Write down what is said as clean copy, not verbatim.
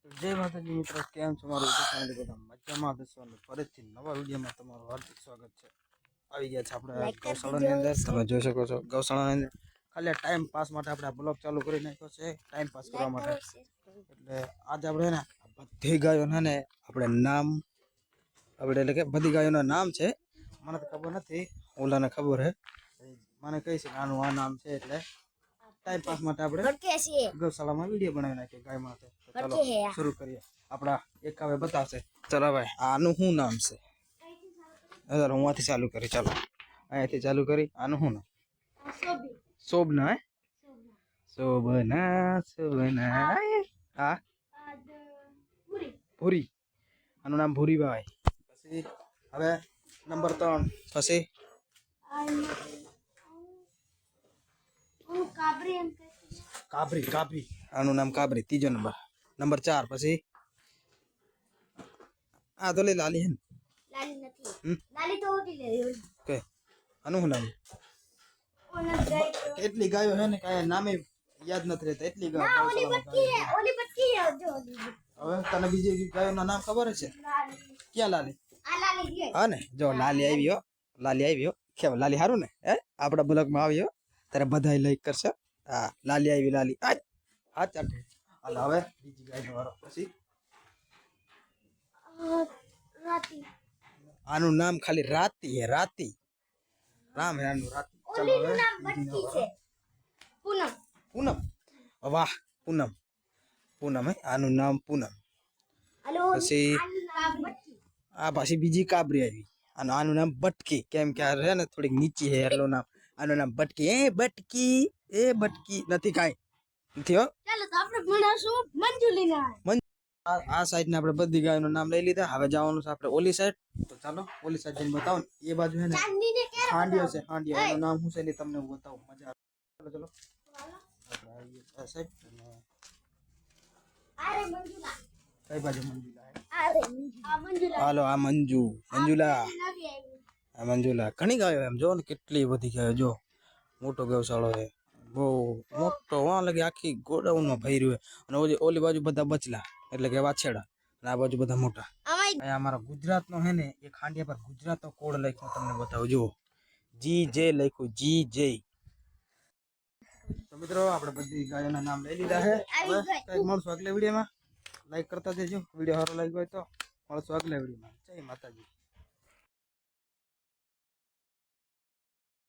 જય માતાજી મિત્રો, કેમ છો? મારું ફેમિલી બધા મજામાં હશો અને ફરીથી નવા વિડીયોમાં તમારું હાર્દિક સ્વાગત છે. આવી ગયા છે આપણે ગૌશાળાની અંદર. તમે જોઈ શકો છો ગૌશાળાની અંદર ખાલી ટાઈમ પાસ માટે આપણે બ્લોગ ચાલુ કરી નાખ્યો છે, ટાઈમ પાસ કરવા માટે. એટલે આજે આપણે ને બધી ગાયોના ને આપણે નામ આપણે એટલે કે બધી ગાયોના નામ છે. મને તો ખબર નથી, ઓલાને ખબર હે. મને કહી છે કે આનું આ નામ છે, એટલે ટાઈમ પાસ માટે આપણે ગૌશાળામાં વિડીયો બનાવી નાખીએ ગાય માટે. ચાલો શરૂ કરીએ. આપણા એક હવે બતાવશે. ચાલો ભાઈ, આનું શું નામ છે? હું આથી ચાલુ કરી. ચાલો અહીંયાથી ચાલુ કરી. આનું શું નામ? શોભના. હે શોભના શોભના. હા ભૂરી. આનું નામ ભૂરીભાઈ. પછી હવે નંબર 3. પછી કાબરી. કાબરી. આનું નામ કાબરી. ત્રીજો નંબર. નંબર 4. પછી આ તો લે લાલી હે ને? લાલી નથી. લાલી તો ઓટી લે. કે આનું શું નામ? એટલી ગાયો હે ને કાંઈ નામે યાદ નથી રહેતા. એટલી ગાયો. ના ઓલી બટકી હે. ઓલી બટકી હે જો. હવે તને બીજી ગાયોના નામ ખબર છે? ક્યાં લાલી? આ લાલી છે. હા ને, જો લાલી આવી હો. લાલી આવી હો. કેમ લાલી હારું ને? હે આપણા બ્લોગમાં આવી હો. ત્યારે બધાય લાઈક કરશે. હા લાલી આવી. લાલી હા ચાલે. હાલ હવે બીજી ગાયનો વારો. પછી રાતી. આનું નામ ખાલી રાતી હે. રાતી. રામ હે આનું. રાતી. ચાલો હવે ઓલીનું નામ બટકી છે. પૂનમ. પૂનમ. વાહ પૂનમ. પૂનમ હે. આનું નામ પૂનમ. હાલો પછી આનું નામ બટકી. આ પાછી બીજી કાબરી આવી. અને આનું નામ બટકી. કેમ કે આ રહે ને થોડીક નીચી હે એટલું નામ. આનું નામ બટકી. એ બટકી. એ બટકી નથી કાંઈ નથી હો. ચાલો તો આપણે ભણાવશું મંજુલીના. આ સાઈડ ને આપણે બધી ગાયોનું નામ લઈ લીધા. હવે જવાનું છે આપણે ઓલી સાઈડ. તો ચાલો ઓલી સાઈડ જઈને બતાવો ને. એ બાજુ હે ને ચાંદીને કેમ હાંડિયો છે. હાંડિયો. એનું નામ શું છે એ તમને હું બતાવું. મજા આવે. ચાલો આપણે આવીએ આ સાઈડ. અરે મંજુલા. કઈ બાજુ મંજુલા હે? અરે આ મંજુલા. હાલો આ મંજુ. મંજુલા. નવી આવી. આ મંજુલા. ઘણી ગાયો એમ જો ને, કેટલી બધી ગાયો. જો મોટો ગૌશાળો છે, બહુ મોટો. વાં લગે આખી ગોડાઉનમાં ભર્યું હોય. અને ઓલી બાજુ બધા બચલા એટલે કે વાછેડા. અને આ બાજુ બધા મોટા. અહીંયા અમારા ગુજરાતનો હે ને એક હાંડિયા પર ગુજરાતનો કોડ લખ્યો તમને બતાવું. જુઓ GJ લખ્યું. GJ. તો મિત્રો આપણે બધી ગાયોના નામ લઈ લીધા છે. હવે કંઈક મળશું આગલા વિડીયોમાં. લાઈક કરતા દેજો. વિડીયો સારો લાગ્યો હોય તો મળશું આગલા વિડીયોમાં. જય માતાજી.